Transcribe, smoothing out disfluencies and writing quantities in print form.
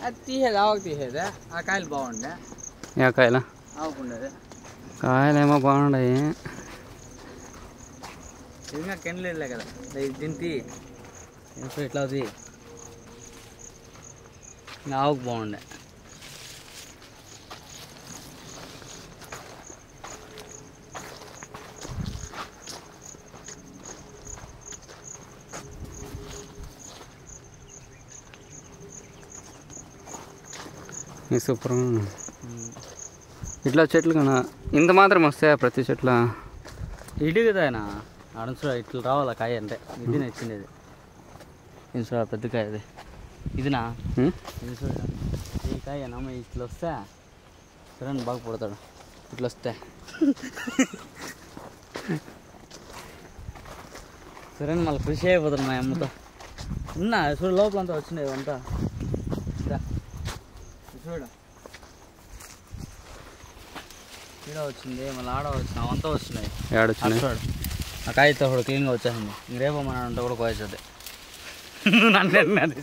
అది తీసేది ఆవుకు తీసేదే ఆ కాయలు బాగుండే ఏ కాయలు ఆవుకుండేది కాయలేమో బాగున్నాయి ఇంకా కెన్లే కదా తింటి ఇప్పుడు ఇట్లా అవుతుంది ఇంకా ఆవుకు బాగుండే సూపర్ ఇట్లా చెట్లు కన్నా ఇంత మాత్రం వస్తాయా ప్రతి చెట్ల ఇటు కదా ఆయన ఆడ ఇట్లా రావాలా కాయ అంటే ఇది నచ్చిండేది ఇది చూడ పెద్ద కాయ అది ఇదినా ఇది చూడ ఈ కాయ నమ్మ ఇట్లా వస్తే చూడండి బాగా పడతాడు ఇట్లా వస్తే చూడండి మళ్ళీ కృషి అయిపోతాడు మా అమ్మతో ఉన్నా చూడ లోపలంతా వచ్చినాయి అంతా చూడ ఈడ వచ్చింది మళ్ళీ ఆడ వచ్చిన అవంతా వచ్చినాయి చూడు ఆ కాయతో కూడా క్లీన్గా వచ్చేసింది రేపు మన అంటే కూడా కోసేది నన్ను